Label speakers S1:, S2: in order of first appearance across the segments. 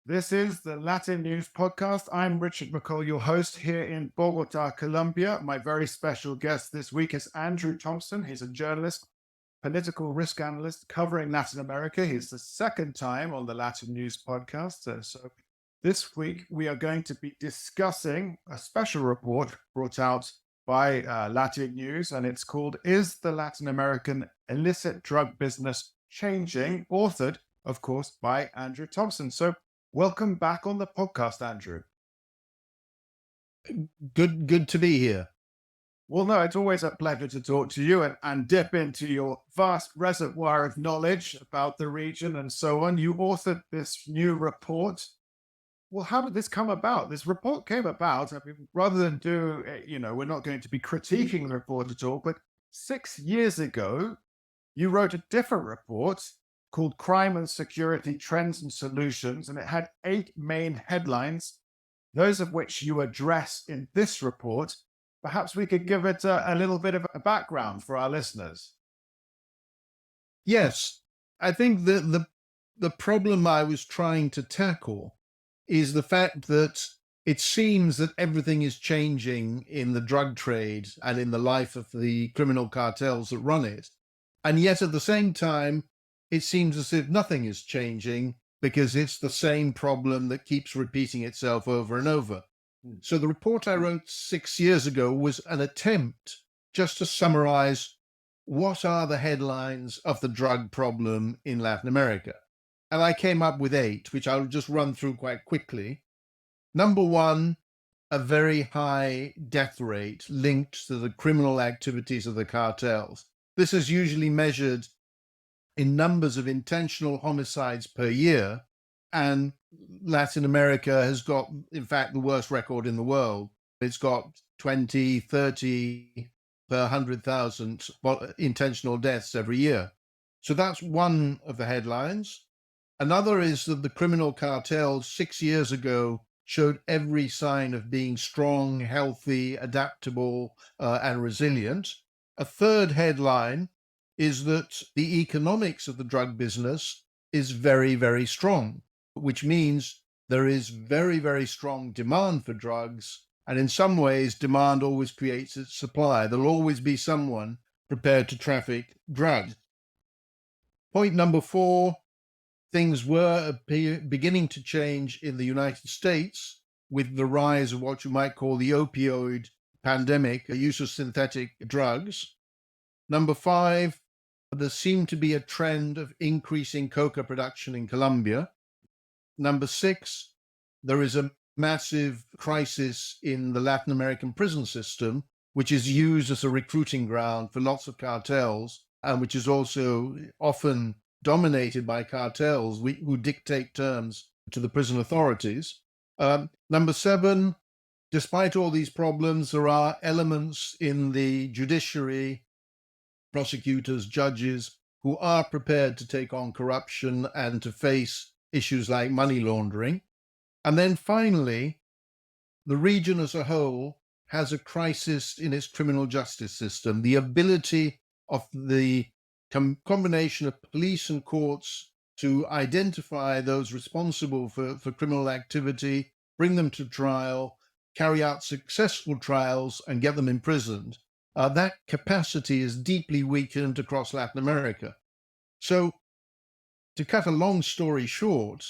S1: This is the Latin News Podcast. I'm Richard McCall, your host here in Bogota, Colombia. My very special guest this week is Andrew Thompson. He's a journalist, political risk analyst covering Latin America. He's the second time on the Latin News Podcast. So this week we are going to be discussing a special report brought out by LatinNews, and it's called "Is the Latin American Illicit Drug Business Changing?" Authored, of course, by Andrew Thompson. So welcome back on the podcast, Andrew.
S2: Good to be here.
S1: Well, no, it's always a pleasure to talk to you and dip into your vast reservoir of knowledge about the region and so on. You authored this new report. Well, how did this come about? This report came about, I mean, rather than we're not going to be critiquing the report at all, but 6 years ago, you wrote a different report called Crime and Security Trends and Solutions, and it had 8 main headlines, those of which you address in this report. Perhaps we could give it a little bit of a background for our listeners.
S2: Yes, I think that the problem I was trying to tackle is the fact that it seems that everything is changing in the drug trade and in the life of the criminal cartels that run it. And yet at the same time, it seems as if nothing is changing because it's the same problem that keeps repeating itself over and over. So the report I wrote 6 years ago was an attempt just to summarize what are the headlines of the drug problem in Latin America. And I came up with 8, which I'll just run through quite quickly. Number 1, a very high death rate linked to the criminal activities of the cartels. This is usually measured in numbers of intentional homicides per year, and Latin America has got, in fact, the worst record in the world. It's got 20, 30 per 100,000 intentional deaths every year. So that's one of the headlines. Another is that the criminal cartels 6 years ago showed every sign of being strong, healthy, adaptable, and resilient. A third headline is that the economics of the drug business is very, very strong, which means there is very, very strong demand for drugs. And in some ways, demand always creates its supply. There'll always be someone prepared to traffic drugs. Point number 4, things were beginning to change in the United States with the rise of what you might call the opioid pandemic, the use of synthetic drugs. Number 5, there seemed to be a trend of increasing coca production in Colombia. Number 6, there is a massive crisis in the Latin American prison system, which is used as a recruiting ground for lots of cartels, and which is also often dominated by cartels who dictate terms to the prison authorities. Number 7, despite all these problems, there are elements in the judiciary, prosecutors, judges, who are prepared to take on corruption and to face issues like money laundering. And then finally, the region as a whole has a crisis in its criminal justice system. The ability of the combination of police and courts to identify those responsible for criminal activity, bring them to trial, carry out successful trials, and get them imprisoned. That capacity is deeply weakened across Latin America. So, to cut a long story short,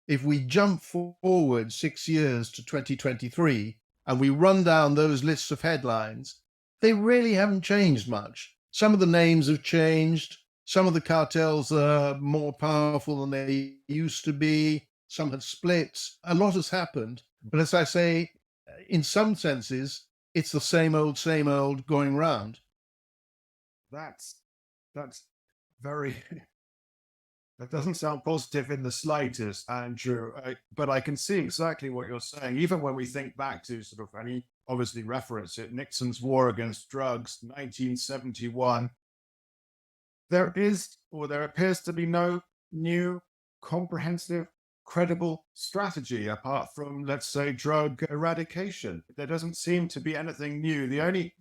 S2: if we jump forward 6 years to 2023 and we run down those lists of headlines, they really haven't changed much. Some of the names have changed. Some of the cartels are more powerful than they used to be. Some have split. A lot has happened. But as I say, in some senses, it's the same old going round.
S1: That's very that doesn't sound positive in the slightest, Andrew. But I can see exactly what you're saying. Even when we think back to sort of, and you obviously reference it, Nixon's war against drugs, 1971, there appears to be no new, comprehensive, credible strategy apart from, let's say, drug eradication. There doesn't seem to be anything new. The only,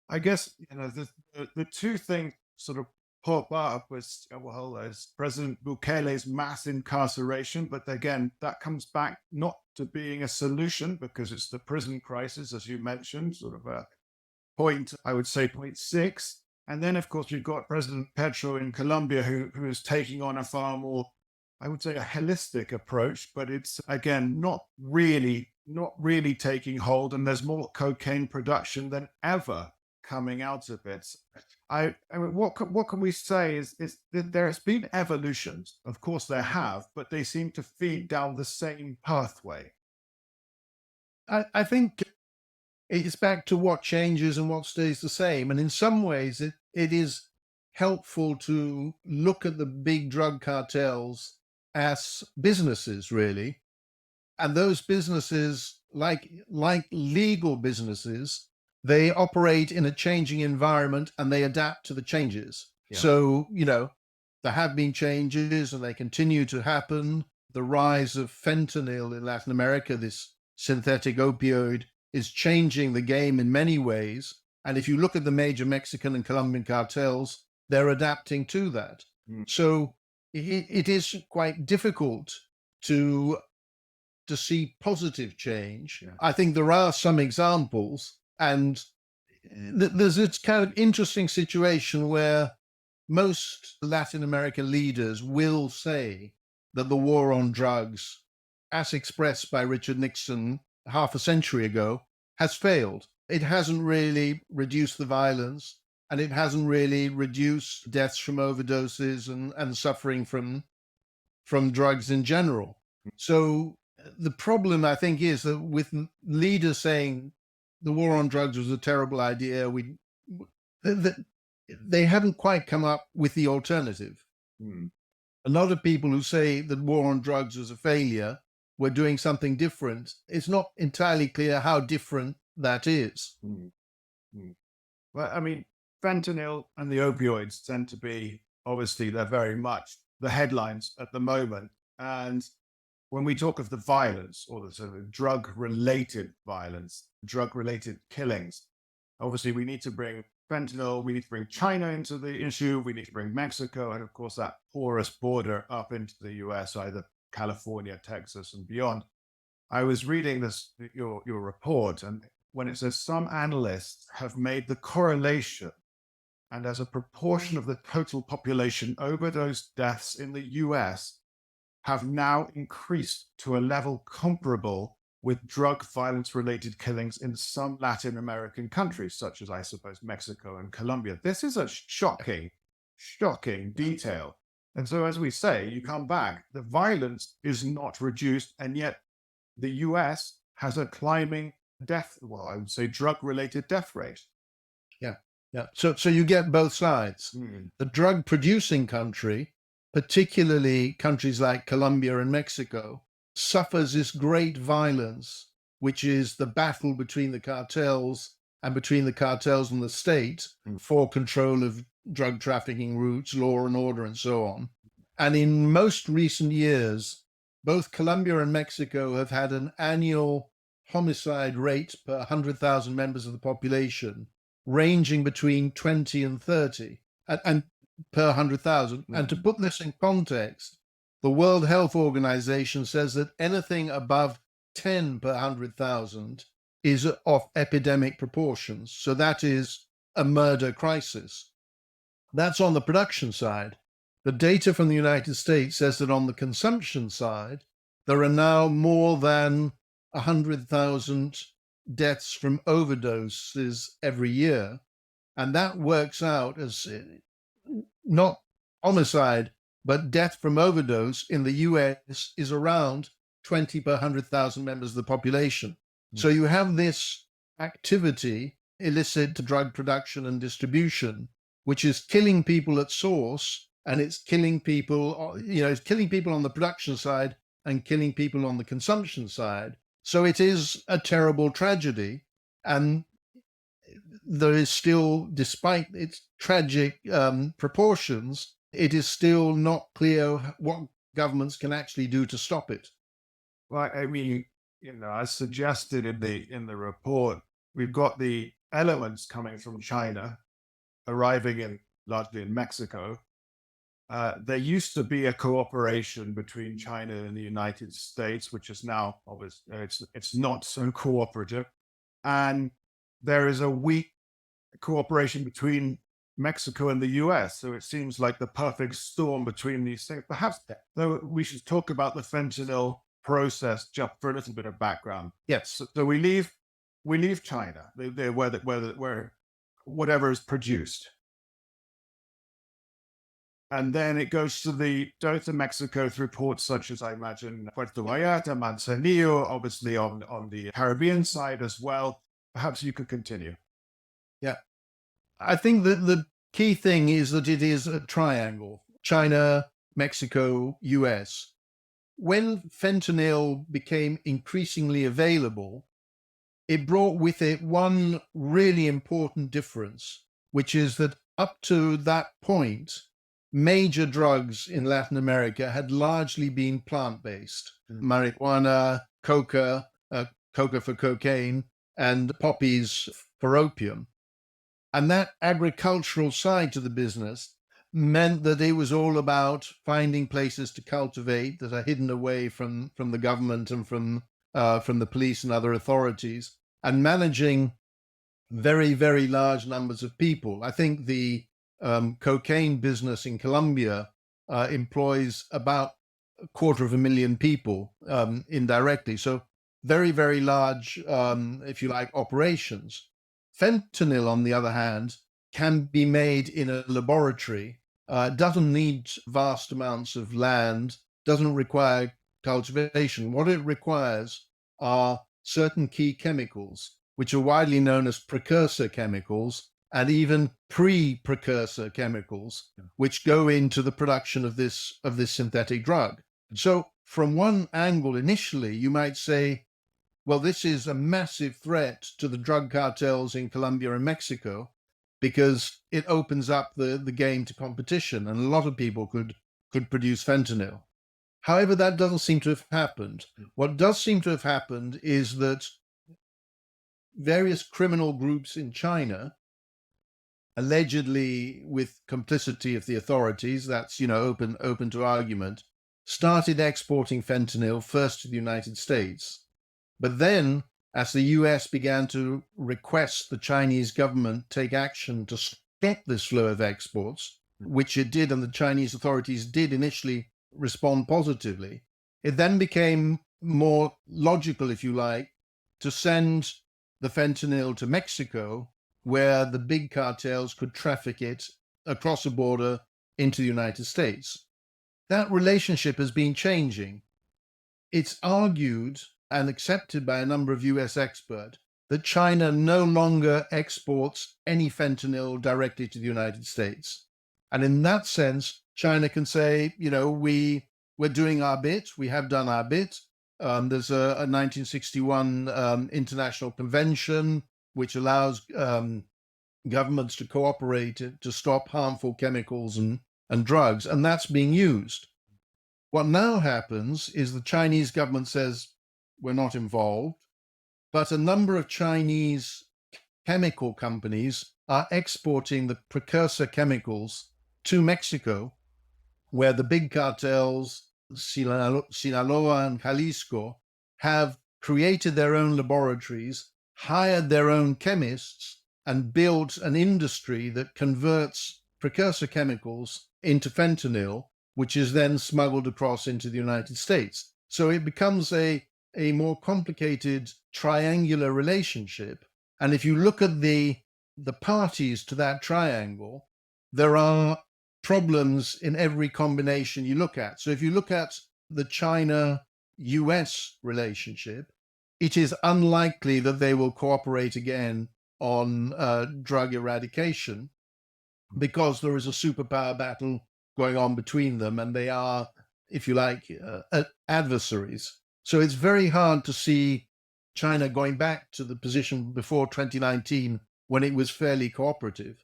S1: I guess, the two things sort of pop up was, well, as President Bukele's mass incarceration. But again, that comes back not to being a solution because it's the prison crisis, as you mentioned, sort of a point, I would say 0.6. And then, of course, you've got President Petro in Colombia, who is taking on a far more, I would say, a holistic approach, but it's again not really taking hold, and there's more cocaine production than ever coming out of it. I mean, what can we say is that there has been evolutions, of course there have, but they seem to feed down the same pathway.
S2: I think it's back to what changes and what stays the same. And in some ways, it is helpful to look at the big drug cartels as businesses, really. And those businesses, like legal businesses, they operate in a changing environment and they adapt to the changes.
S1: Yeah.
S2: So, there have been changes and they continue to happen. The rise of fentanyl in Latin America, this synthetic opioid, is changing the game in many ways. And if you look at the major Mexican and Colombian cartels, they're adapting to that. So it is quite difficult to see positive change.
S1: Yeah.
S2: I think there are some examples, and there's this kind of interesting situation where most Latin American leaders will say that the war on drugs, as expressed by Richard Nixon half a century ago, has failed. It hasn't really reduced the violence, and it hasn't really reduced deaths from overdoses and suffering from drugs in general. So the problem, I think, is that with leaders saying the war on drugs was a terrible idea, they haven't quite come up with the alternative. A lot of people who say that war on drugs was a failure were doing something different. It's not entirely clear how different that is.
S1: Well, I mean, fentanyl and the opioids tend to be, obviously, they're very much the headlines at the moment. And when we talk of the violence or the sort of drug-related violence, drug-related killings, obviously we need to bring fentanyl, we need to bring China into the issue, we need to bring Mexico, and of course that porous border up into the US, either California, Texas, and beyond. I was reading your report, and when it says some analysts have made the correlation, and as a proportion of the total population, overdose deaths in the US have now increased to a level comparable with drug violence related killings in some Latin American countries, such as, I suppose, Mexico and Colombia. This is a shocking detail. And so, as we say, you come back, the violence is not reduced, and yet the US has a climbing I would say drug-related death rate.
S2: Yeah. So you get both sides. The drug-producing country, particularly countries like Colombia and Mexico, suffers this great violence, which is the battle between the cartels and between the cartels and the state for control of drug trafficking routes, law and order, and so on. And in most recent years, both Colombia and Mexico have had an annual homicide rate per 100,000 members of the population ranging between 20 and 30 and per 100,000. And to put this in context, the World Health Organization says that anything above 10 per 100,000 is of epidemic proportions. So that is a murder crisis. That's on the production side. The data from the United States says that on the consumption side, there are now more than 100,000 deaths from overdoses every year. And that works out as not homicide, but death from overdose in the US is around 20 per 100,000 members of the population. So you have this activity, illicit drug production and distribution, which is killing people at source, and it's killing people, it's killing people on the production side and killing people on the consumption side. So it is a terrible tragedy. And there is still, despite its tragic proportions, it is still not clear what governments can actually do to stop it.
S1: Well, I mean, as suggested in the report, we've got the elements coming from China arriving in largely in Mexico. There used to be a cooperation between China and the United States, which is now obviously it's not so cooperative, and there is a weak cooperation between Mexico and the US. So it seems like the perfect storm between these things. Perhaps though we should talk about the fentanyl process just for a little bit of background.
S2: Yes.
S1: So we leave China, where whatever is produced. And then it goes to Mexico through ports such as, I imagine, Puerto Vallarta, Manzanillo, obviously on the Caribbean side as well. Perhaps you could continue.
S2: Yeah. I think that the key thing is that it is a triangle: China, Mexico, US. When fentanyl became increasingly available, it brought with it one really important difference, which is that up to that point, major drugs in Latin America had largely been plant-based. Marijuana, coca for cocaine, and poppies for opium. And that agricultural side to the business meant that it was all about finding places to cultivate that are hidden away from the government and from the police and other authorities, and managing very, very large numbers of people. I think the cocaine business in Colombia employs about 250,000 people indirectly. So very, very large, if you like, operations. Fentanyl, on the other hand, can be made in a laboratory, doesn't need vast amounts of land, doesn't require cultivation. What it requires are certain key chemicals, which are widely known as precursor chemicals and even pre-precursor chemicals, which go into the production of this synthetic drug. So from one angle, initially, you might say, well, this is a massive threat to the drug cartels in Colombia and Mexico because it opens up the game to competition, and a lot of people could produce fentanyl. However, that doesn't seem to have happened. What does seem to have happened is that various criminal groups in China, allegedly with complicity of the authorities, that's open to argument, started exporting fentanyl first to the United States. But then, as the US began to request the Chinese government take action to stop this flow of exports, which it did, and the Chinese authorities did initially respond positively, it then became more logical, if you like, to send the fentanyl to Mexico, where the big cartels could traffic it across the border into the United States. That relationship has been changing. It's argued and accepted by a number of US experts that China no longer exports any fentanyl directly to the United States. And in that sense, China can say, we're doing our bit, we have done our bit. There's a 1961 international convention which allows governments to cooperate to stop harmful chemicals and drugs, and that's being used. What now happens is the Chinese government says, we're not involved, but a number of Chinese chemical companies are exporting the precursor chemicals to Mexico, where the big cartels, Sinaloa and Jalisco, have created their own laboratories, hired their own chemists, and built an industry that converts precursor chemicals into fentanyl, which is then smuggled across into the United States. So it becomes a more complicated triangular relationship. And if you look at the parties to that triangle, there are problems in every combination you look at. So if you look at the China-US relationship, it is unlikely that they will cooperate again on drug eradication because there is a superpower battle going on between them, and they are, if you like, adversaries. So it's very hard to see China going back to the position before 2019 when it was fairly cooperative.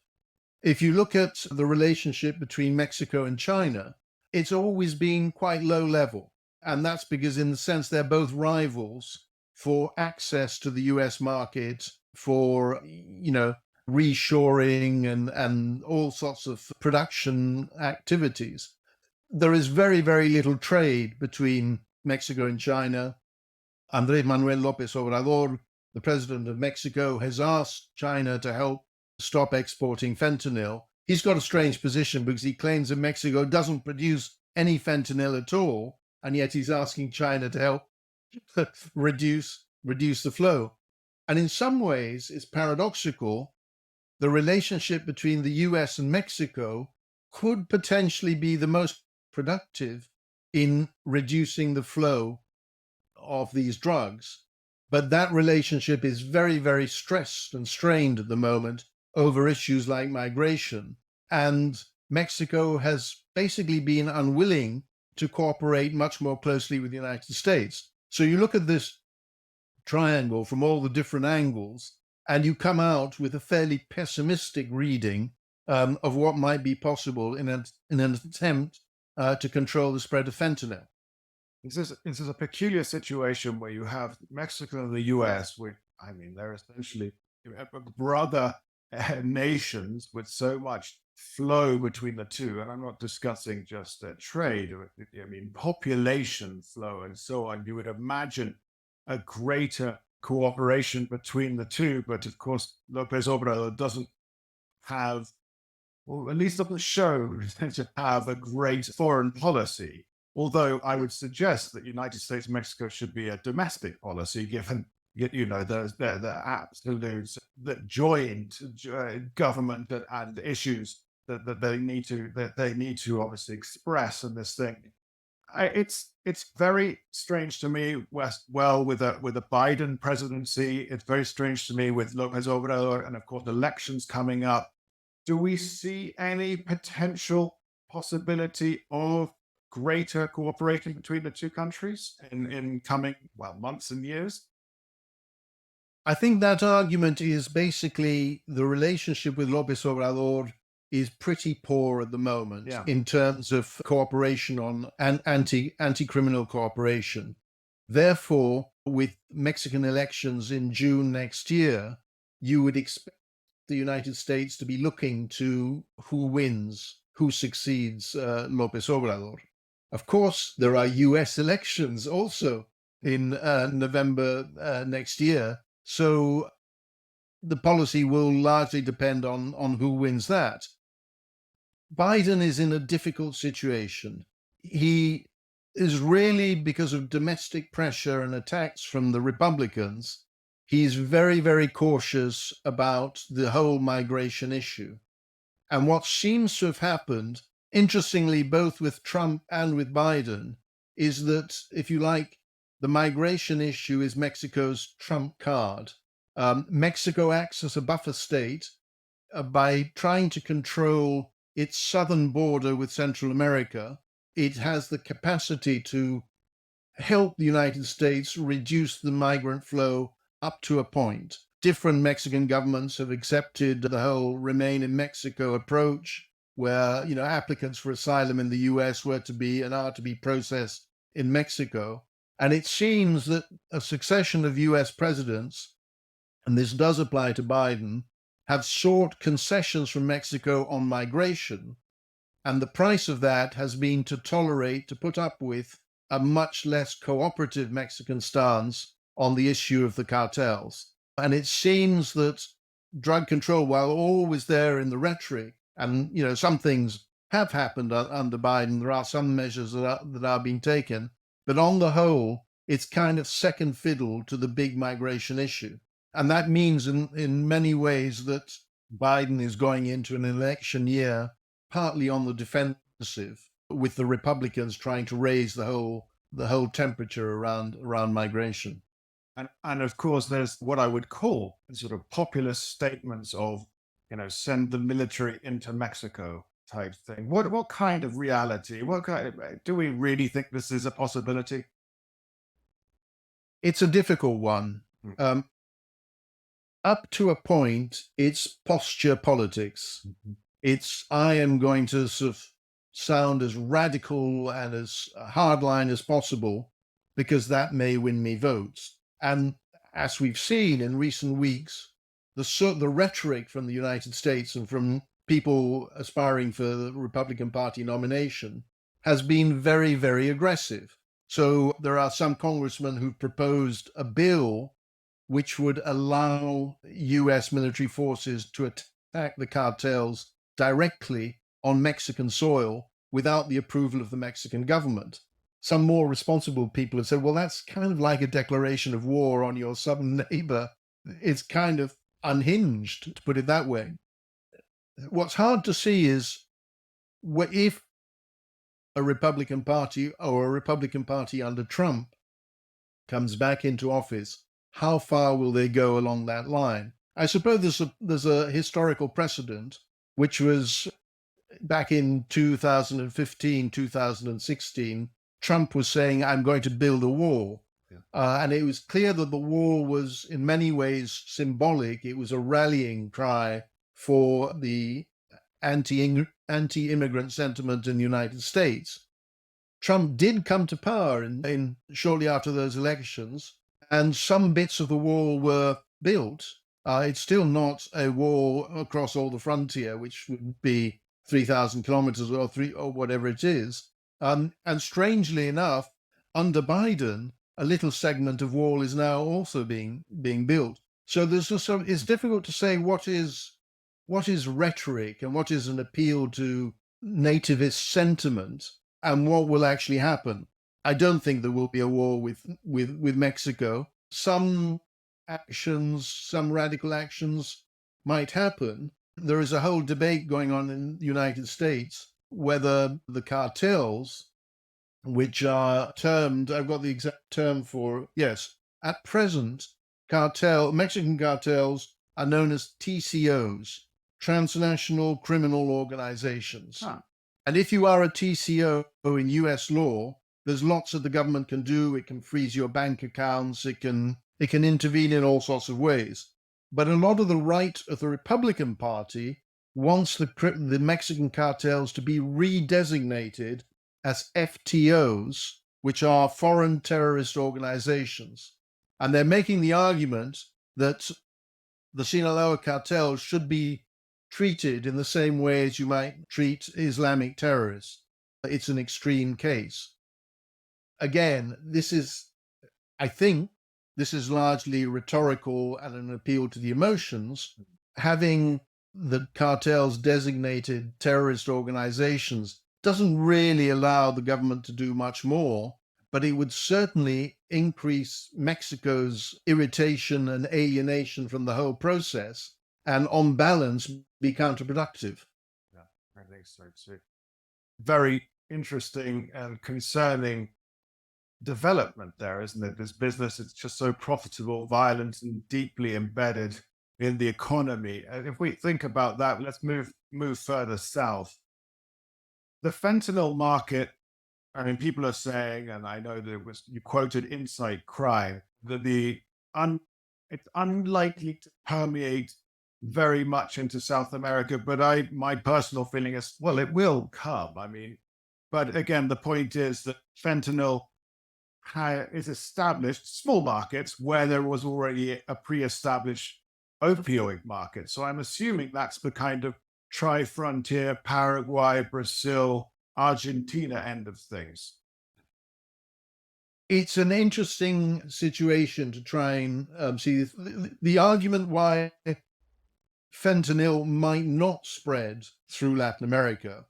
S2: If you look at the relationship between Mexico and China, it's always been quite low level. And that's because, in the sense, they're both rivals for access to the US market, for, reshoring and all sorts of production activities. There is very, very little trade between Mexico and China. Andrés Manuel López Obrador, the president of Mexico, has asked China to help stop exporting fentanyl. He's got a strange position because he claims that Mexico doesn't produce any fentanyl at all, and yet he's asking China to help reduce the flow. And in some ways, it's paradoxical. The relationship between the US and Mexico could potentially be the most productive in reducing the flow of these drugs. But that relationship is very, very stressed and strained at the moment over issues like migration. And Mexico has basically been unwilling to cooperate much more closely with the United States. So you look at this triangle from all the different angles, and you come out with a fairly pessimistic reading of what might be possible in an attempt to control the spread of fentanyl.
S1: This is a peculiar situation where you have Mexico and the US, which, I mean, they're essentially brother nations with so much flow between the two. And I'm not discussing just trade, I mean, population flow and so on. You would imagine a greater cooperation between the two. But of course, Lopez Obrador doesn't have, or at least doesn't show to have a great foreign policy. Although I would suggest that United States Mexico should be a domestic policy, given the absolute joint government and issues that they need to obviously express in this thing. It's very strange to me. Well, with a Biden presidency, it's very strange to me with Lopez Obrador, and of course elections coming up. Do we see any potential possibility of greater cooperation between the two countries in coming months and years?
S2: I think that argument is basically the relationship with López Obrador is pretty poor at the moment in terms of cooperation on anti-criminal cooperation. Therefore, with Mexican elections in June next year, you would expect the United States to be looking to who wins, who succeeds López Obrador. Of course, there are US elections also in November next year. So the policy will largely depend on who wins that. Biden is in a difficult situation. He is really, because of domestic pressure and attacks from the Republicans, he's very, very cautious about the whole migration issue. And what seems to have happened, interestingly, both with Trump and with Biden, is that, if you like, the migration issue is Mexico's trump card. Mexico acts as a buffer state by trying to control its southern border with Central America. It has the capacity to help the United States reduce the migrant flow up to a point. Different Mexican governments have accepted the whole remain in Mexico approach, where applicants for asylum in the US were to be and are to be processed in Mexico. And it seems that a succession of US presidents, and this does apply to Biden, have sought concessions from Mexico on migration. And the price of that has been to put up with a much less cooperative Mexican stance on the issue of the cartels. And it seems that drug control, while always there in the rhetoric, and some things have happened under Biden, there are some measures that are being taken, but on the whole, it's kind of second fiddle to the big migration issue. And that means in many ways that Biden is going into an election year partly on the defensive, with the Republicans trying to raise the whole temperature around migration.
S1: And of course, there's what I would call sort of populist statements of, send the military into Mexico type thing. What kind of reality? Do we really think this is a possibility?
S2: It's a difficult one. Up to a point, it's posture politics.
S1: Mm-hmm.
S2: It's, I am going to sort of sound as radical and as hardline as possible because that may win me votes. And as we've seen in recent weeks, the rhetoric from the United States and from people aspiring for the Republican Party nomination has been very, very aggressive. So there are some congressmen who've proposed a bill which would allow US military forces to attack the cartels directly on Mexican soil without the approval of the Mexican government. Some more responsible people have said, well, that's kind of like a declaration of war on your southern neighbor. It's kind of unhinged, to put it that way. What's hard to see is if a Republican Party or a Republican Party under Trump comes back into office, how far will they go along that line? I suppose there's a historical precedent, which was back in 2015, 2016, Trump was saying, I'm going to build a wall. Yeah. And it was clear that the wall was in many ways symbolic. It was a rallying cry for the anti-immigrant sentiment in the United States. Trump did come to power in shortly after those elections, and some bits of the wall were built. It's still not a wall across all the frontier, which would be 3,000 kilometers or whatever it is. And strangely enough, under Biden, a little segment of wall is now also being built. So it's difficult to say what is rhetoric and what is an appeal to nativist sentiment and what will actually happen. I don't think there will be a war with Mexico. Some radical actions might happen. There is a whole debate going on in the United States whether the cartels, which are termed, I've got the exact term for, yes, at present, Mexican cartels are known as TCOs, transnational criminal organizations. Huh. And if you are a TCO in US law, there's lots that the government can do. It can freeze your bank accounts. It can intervene in all sorts of ways. But a lot of the right of the Republican Party wants the Mexican cartels to be redesignated as FTOs, which are foreign terrorist organizations. And they're making the argument that the Sinaloa cartel should be treated in the same way as you might treat Islamic terrorists. It's an extreme case. Again, I think this is largely rhetorical and an appeal to the emotions. Having the cartels designated terrorist organizations doesn't really allow the government to do much more, but it would certainly increase Mexico's irritation and alienation from the whole process, and on balance, be counterproductive.
S1: Yeah, I think so too. Very interesting and concerning development there, isn't it? This business, it's just so profitable, violent, and deeply embedded in the economy. And if we think about that, let's move further south. The fentanyl market, I mean, people are saying, and I know that you quoted Insight Crime, that it's unlikely to permeate very much into South America, but my personal feeling is, well, it will come. I mean, but again, the point is that fentanyl is established small markets where there was already a pre-established opioid market. So I'm assuming that's the kind of tri-frontier Paraguay, Brazil, Argentina end of things.
S2: It's an interesting situation to try and see. The argument why fentanyl might not spread through Latin America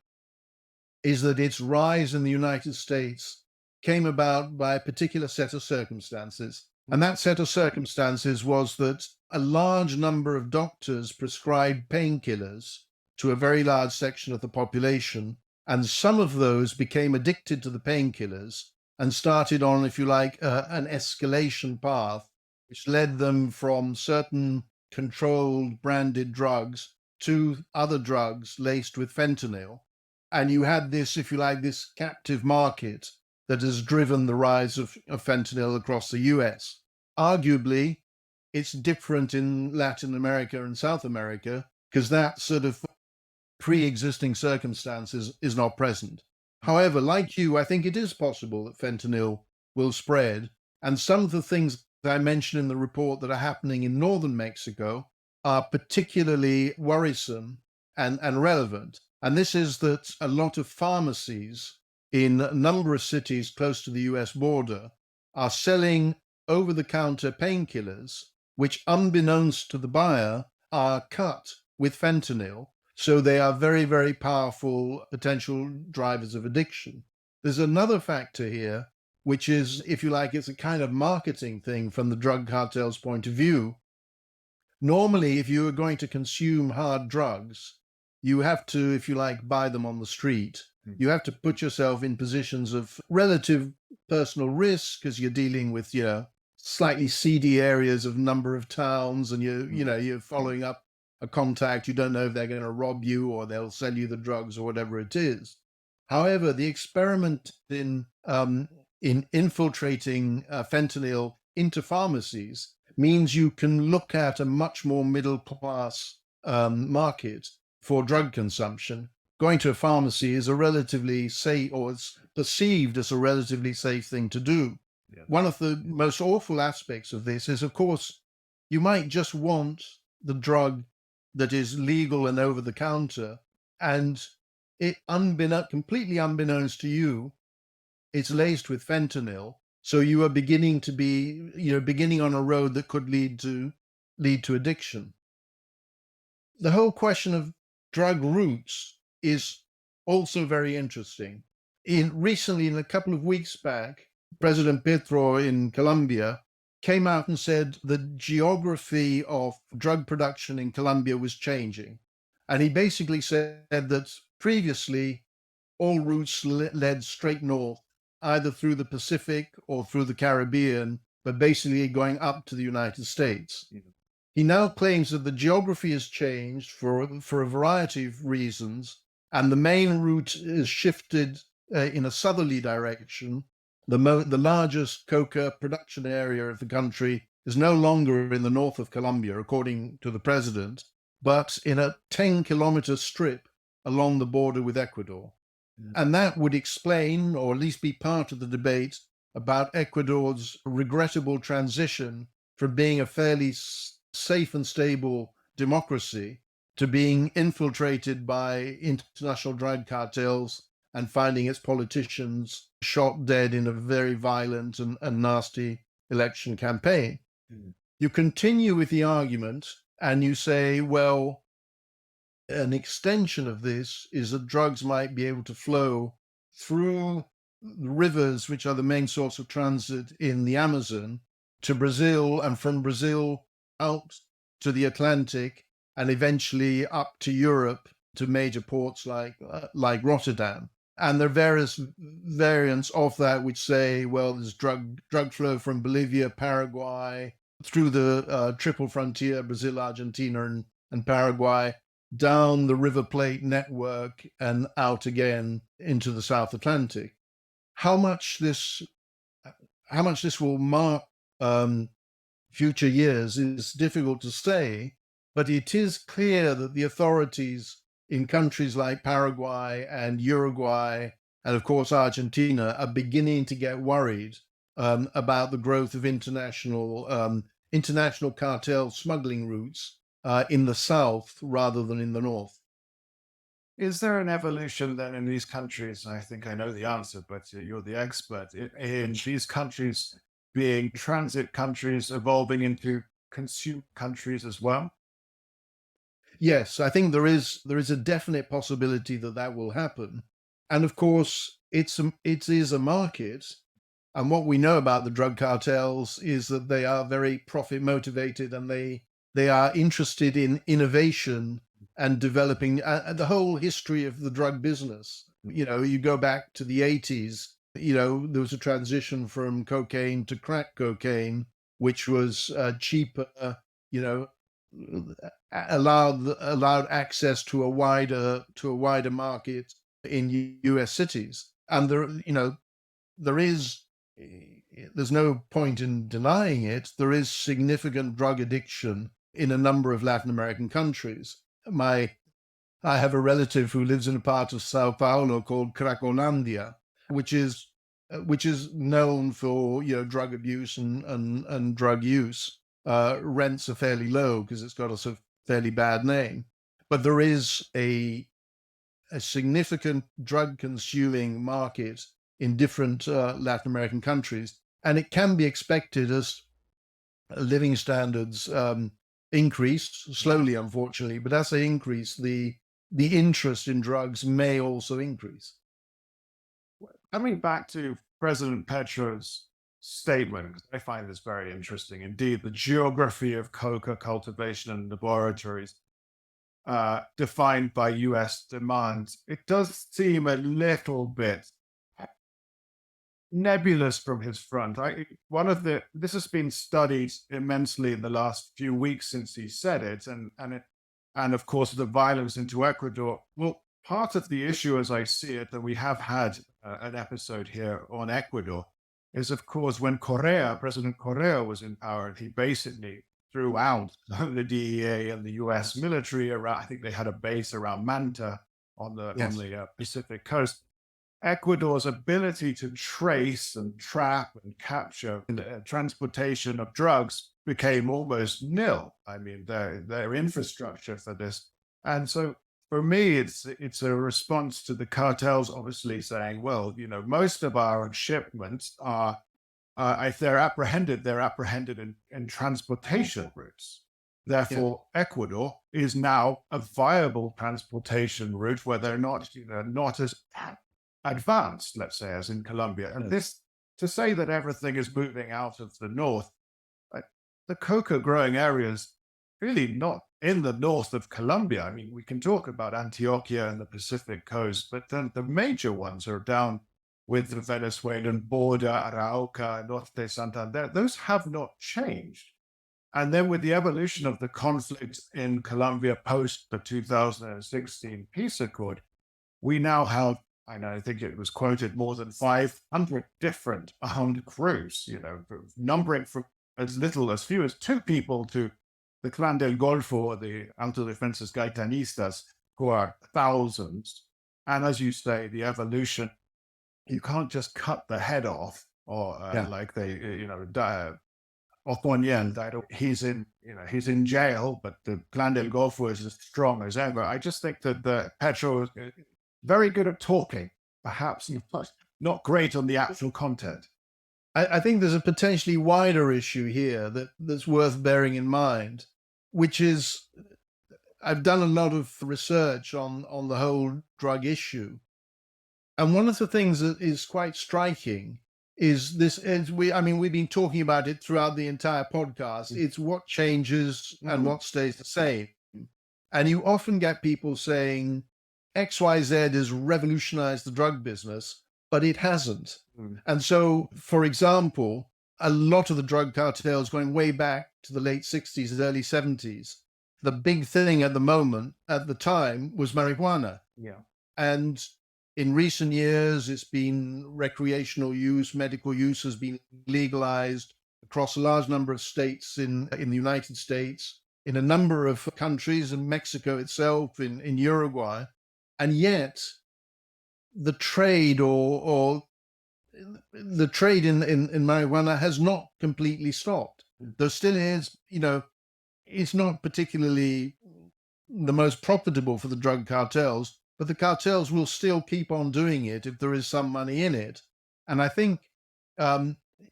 S2: is that its rise in the United States came about by a particular set of circumstances. And that set of circumstances was that a large number of doctors prescribed painkillers to a very large section of the population, and some of those became addicted to the painkillers and started on, if you like, an escalation path, which led them from certain controlled branded drugs to other drugs laced with fentanyl. And you had this, if you like, this captive market that has driven the rise of fentanyl across the US. Arguably, it's different in Latin America and South America because that sort of pre-existing circumstances is not present. However, like you, I think it is possible that fentanyl will spread. And some of the things that I mentioned in the report that are happening in northern Mexico are particularly worrisome and relevant. And this is that a lot of pharmacies in a number of cities close to the US border are selling over the counter painkillers, which, unbeknownst to the buyer, are cut with fentanyl. So they are very, very powerful potential drivers of addiction. There's another factor here, which is, if you like, it's a kind of marketing thing from the drug cartel's point of view. Normally, if you are going to consume hard drugs, you have to, if you like, buy them on the street. You have to put yourself in positions of relative personal risk because you're dealing with, slightly seedy areas of number of towns, and you're following up a contact. You don't know if they're going to rob you or they'll sell you the drugs or whatever it is. However, the experiment in infiltrating fentanyl into pharmacies means you can look at a much more middle class market for drug consumption. Going to a pharmacy is a relatively safe, or it's perceived as a relatively safe thing to do. Yeah. One of the most awful aspects of this is, of course, you might just want the drug that is legal and over the counter, and it completely unbeknownst to you, it's laced with fentanyl. So you are beginning on a road that could lead to addiction. The whole question of drug routes is also very interesting. Recently, in a couple of weeks back, President Petro in Colombia came out and said the geography of drug production in Colombia was changing. And he basically said that previously all routes led straight north, either through the Pacific or through the Caribbean, but basically going up to the United States. Mm-hmm. He now claims that the geography has changed for a variety of reasons, and the main route is shifted in a southerly direction. The largest coca production area of the country is no longer in the north of Colombia, according to the president, but in a 10-kilometer strip along the border with Ecuador. Mm. And that would explain, or at least be part of the debate, about Ecuador's regrettable transition from being a fairly safe and stable democracy to being infiltrated by international drug cartels and finding its politicians shot dead in a very violent and nasty election campaign. Mm. You continue with the argument and you say, well, an extension of this is that drugs might be able to flow through the rivers, which are the main source of transit in the Amazon, to Brazil, and from Brazil out to the Atlantic, and eventually up to Europe to major ports like Rotterdam. And there are various variants of that which say, well, there's drug flow from Bolivia, Paraguay, through the triple frontier, Brazil, Argentina, and Paraguay, down the River Plate network and out again into the South Atlantic. How much this will mark future years is difficult to say, but it is clear that the authorities in countries like Paraguay and Uruguay, and of course Argentina, are beginning to get worried about the growth of international cartel smuggling routes in the south rather than in the north.
S1: Is there an evolution then in these countries? I think I know the answer, but you're the expert. In these countries being transit countries evolving into consume countries as well?
S2: Yes, I think there is a definite possibility that will happen. And of course, it is a market. And what we know about the drug cartels is that they are very profit motivated, and they are interested in innovation and developing the whole history of the drug business. You go back to the 80s, there was a transition from cocaine to crack cocaine, which was cheaper, allowed access to a wider market in US cities. And there's no point in denying it. There is significant drug addiction in a number of Latin American countries. I have a relative who lives in a part of Sao Paulo called Cracolandia, which is known for drug abuse and drug use. Rents are fairly low because it's got a sort of fairly bad name. But there is a significant drug consuming market in different Latin American countries. And it can be expected as living standards increase slowly, unfortunately, but as they increase, the interest in drugs may also increase.
S1: Coming back to President Petro's statement, I find this very interesting. Indeed, the geography of coca cultivation and laboratories defined by US demand, it does seem a little bit nebulous from his front. This has been studied immensely in the last few weeks since he said it, and of course the violence into Ecuador. Well, part of the issue, as I see it, that we have had an episode here on Ecuador, is of course when President Correa was in power, he basically threw out the DEA and the US military around. I think they had a base around Manta on the Pacific coast. Ecuador's ability to trace and trap and capture the transportation of drugs became almost nil. I mean, their infrastructure for this. And so for me, it's a response to the cartels obviously saying, well, most of our shipments are, if they're apprehended in transportation routes. Therefore, Ecuador is now a viable transportation route where they're not as advanced, let's say, as in Colombia. And this, to say that everything is moving out of the north, the coca growing areas really not in the north of Colombia. I mean, we can talk about Antioquia and the Pacific coast, but then the major ones are down with the Venezuelan border, Arauca, Norte Santander. Those have not changed. And then with the evolution of the conflict in Colombia post the 2016 peace accord, we now have, I think it was quoted, more than 500 different armed groups, numbering from as little as few as 2 people to the Clan del Golfo, or the Autodefensas Gaitanistas, who are thousands. And as you say, the evolution, you can't just cut the head off, or like they, Otoñel, he's in jail, but the Clan del Golfo is as strong as ever. I just think that the Petro is very good at talking, perhaps not great on the actual content.
S2: I think there's a potentially wider issue here that's worth bearing in mind, which is I've done a lot of research on the whole drug issue. And one of the things that is quite striking is this, we've been talking about it throughout the entire podcast. It's what changes and what stays the same. And you often get people saying XYZ has revolutionized the drug business, but it hasn't. And so, for example, a lot of the drug cartels going way back to the late 60s and early 70s, the big thing at the time, was marijuana.
S1: Yeah.
S2: And in recent years, it's been recreational use, medical use has been legalized across a large number of states in the United States, in a number of countries, in Mexico itself, in Uruguay. And yet, the trade or the trade in marijuana has not completely stopped. There still is, it's not particularly the most profitable for the drug cartels, but the cartels will still keep on doing it if there is some money in it. And I think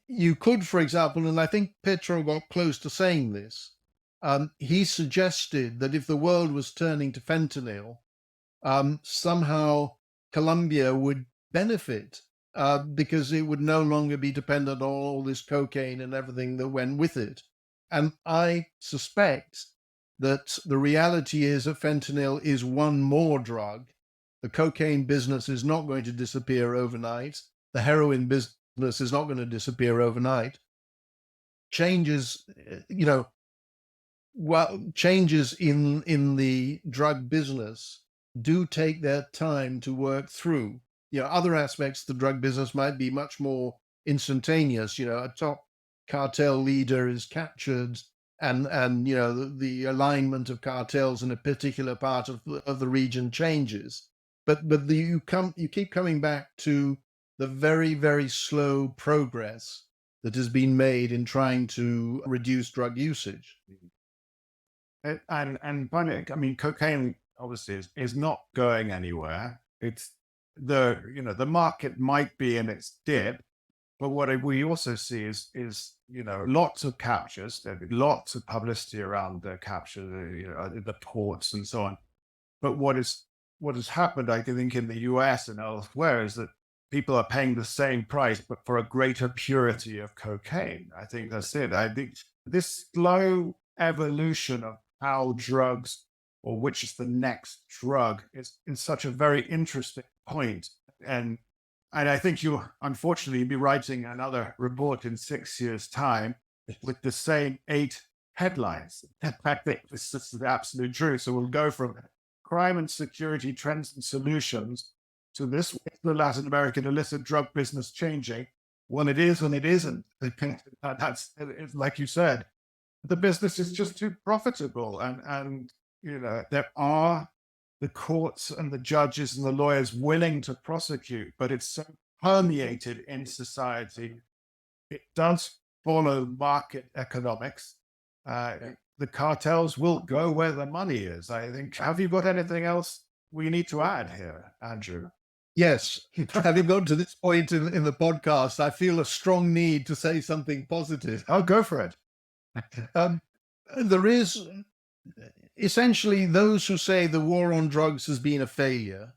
S2: you could, for example, and I think Petro got close to saying this, he suggested that if the world was turning to fentanyl, somehow Colombia would benefit because it would no longer be dependent on all this cocaine and everything that went with it. And I suspect that the reality is that fentanyl is one more drug. The cocaine business is not going to disappear overnight. The heroin business is not going to disappear overnight. Changes, changes in the drug business do take their time to work through. Other aspects of the drug business might be much more instantaneous. A top cartel leader is captured, and the alignment of cartels in a particular part of the region changes. But you keep coming back to the very, very slow progress that has been made in trying to reduce drug usage.
S1: And finally, I mean, cocaine obviously is not going anywhere. It's the market might be in its dip, but what we also see is lots of captures. There'll be lots of publicity around the capture, the ports and so on. But what has happened, I think, in the US and elsewhere is that people are paying the same price, but for a greater purity of cocaine. I think that's it. I think this slow evolution of how drugs, or which is the next drug, is such a very interesting point. And and I think you unfortunately be writing another report in 6 years' time with the same 8 headlines. In fact, this is the absolute truth. So we'll go from crime and security trends and solutions to this the Latin American illicit drug business changing when it is, when it isn't. That's it's like you said, the business is just too profitable, and there are the courts and the judges and the lawyers willing to prosecute, but it's so permeated in society. It does follow market economics. The cartels will go where the money is, I think. Have you got anything else we need to add here, Andrew?
S2: Yes, having got to this point in the podcast, I feel a strong need to say something positive.
S1: I'll go for it.
S2: There is essentially those who say the war on drugs has been a failure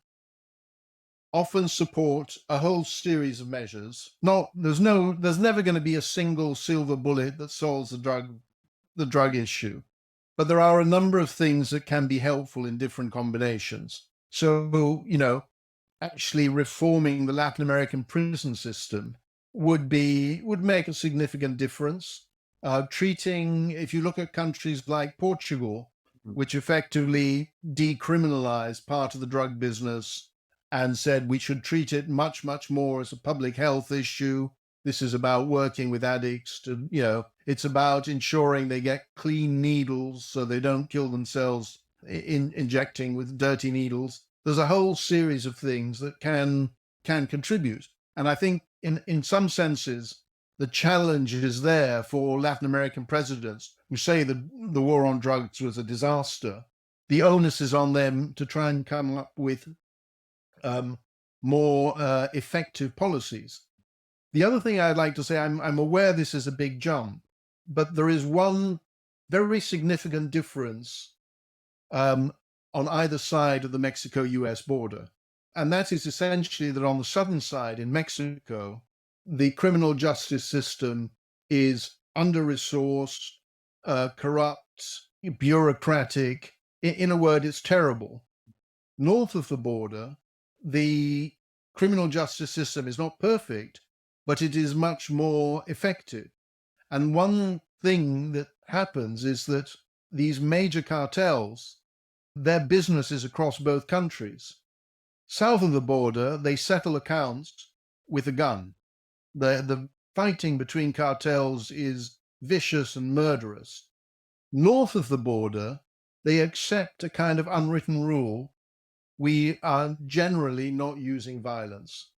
S2: often support a whole series of measures. There's never going to be a single silver bullet that solves the drug issue, but there are a number of things that can be helpful in different combinations. So, actually reforming the Latin American prison system would make a significant difference. If you look at countries like Portugal, which effectively decriminalized part of the drug business and said we should treat it much, much more as a public health issue. This is about working with addicts it's about ensuring they get clean needles so they don't kill themselves injecting with dirty needles. There's a whole series of things that can contribute. And I think in some senses, the challenge is there for Latin American presidents who say that the war on drugs was a disaster. The onus is on them to try and come up with more effective policies. The other thing I'd like to say, I'm aware this is a big jump, but there is one very significant difference on either side of the Mexico-US border. And that is essentially that on the southern side in Mexico, the criminal justice system is under-resourced, corrupt, bureaucratic. In a word, it's terrible. North of the border, the criminal justice system is not perfect, but it is much more effective. And one thing that happens is that these major cartels, their business is across both countries. South of the border, they settle accounts with a gun. The fighting between cartels is vicious and murderous. North of the border, they accept a kind of unwritten rule. We are generally not using violence.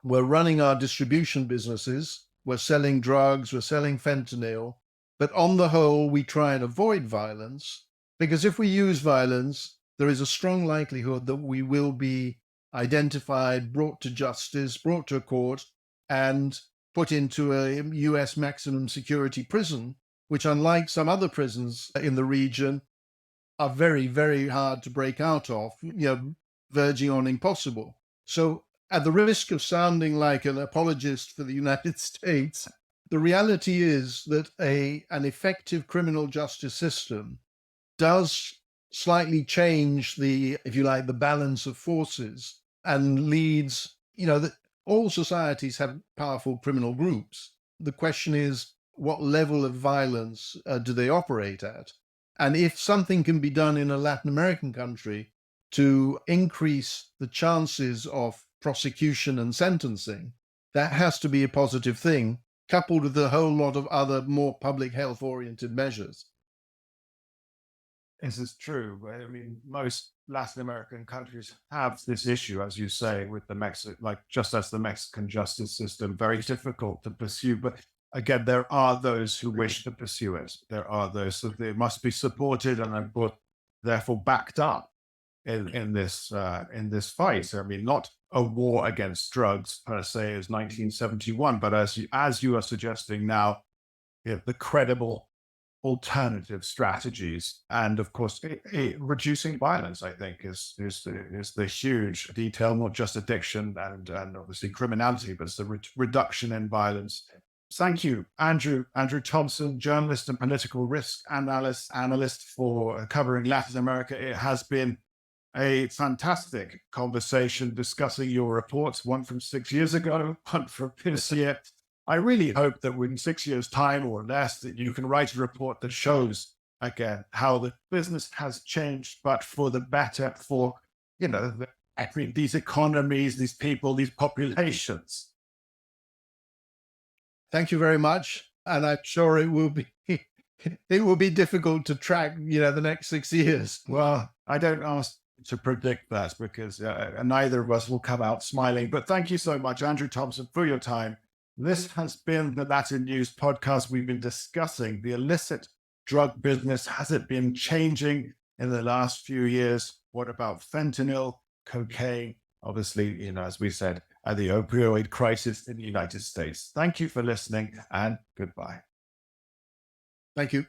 S2: We're running our distribution businesses. We're selling drugs. We're selling fentanyl. But on the whole, we try and avoid violence, because if we use violence, there is a strong likelihood that we will be identified, brought to justice, brought to a court, and put into a US maximum security prison, which, unlike some other prisons in the region, are very, very hard to break out of, verging on impossible. So at the risk of sounding like an apologist for the United States, the reality is that an effective criminal justice system does slightly change the balance of forces, and leads, that all societies have powerful criminal groups. The question is, what level of violence do they operate at? And if something can be done in a Latin American country to increase the chances of prosecution and sentencing, that has to be a positive thing, coupled with a whole lot of other more public health oriented measures.
S1: This is true. I mean, most Latin American countries have this issue, as you say, with just as the Mexican justice system, very difficult to pursue. But again, there are those who wish to pursue it. There are those that they must be supported and therefore backed up in this fight. I mean, not a war against drugs per se as 1971, but as you are suggesting now, the credible alternative strategies, and of course, reducing violence. I think is the huge detail, not just addiction and obviously criminality, but it's the reduction in violence. Thank you, Andrew Thompson, journalist and political risk analyst for covering Latin America. It has been a fantastic conversation discussing your reports, one from 6 years ago, one from this year. I really hope that in 6 years' time or less, that you can write a report that shows, again, how the business has changed, but for the better for, these economies, these people, these populations.
S2: Thank you very much. And I'm sure it will be difficult to track, the next 6 years.
S1: Well, I don't ask to predict that because neither of us will come out smiling. But thank you so much, Andrew Thompson, for your time. This has been the Latin News podcast. We've been discussing the illicit drug business. Has it been changing in the last few years? What about fentanyl, cocaine? Obviously, as we said, the opioid crisis in the United States. Thank you for listening and goodbye.
S2: Thank you.